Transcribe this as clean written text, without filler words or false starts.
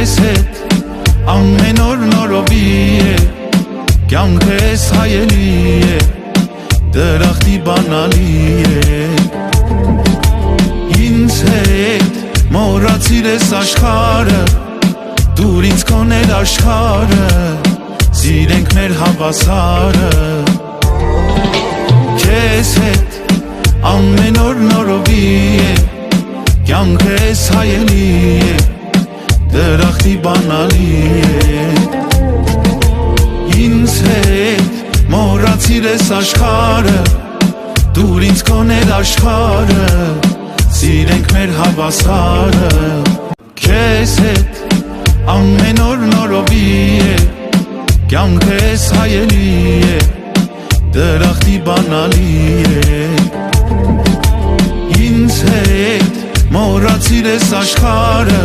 քեզ հետ ամեն օր նորովի է կյանքս հայելի է դրախտի բանալի է ինձ հետ մոռացիր ես աշխարհը դուր ինձ կոներ աշխարհը սիրենք մեր հավասարը քեզ հետ ամեն օր նորովի է կյանքս հայելի է դրախտի բանալի է ինձ հետ մոռացիր ես աշխարհը դուր ինձ կոներ աշխարհը սիրենք մեր հավասարը քեզ հետ ամեն օր նորովի է կյանքս հայելի է դրախտի բանալի է ինձ հետ մոռացիր ես աշխարհը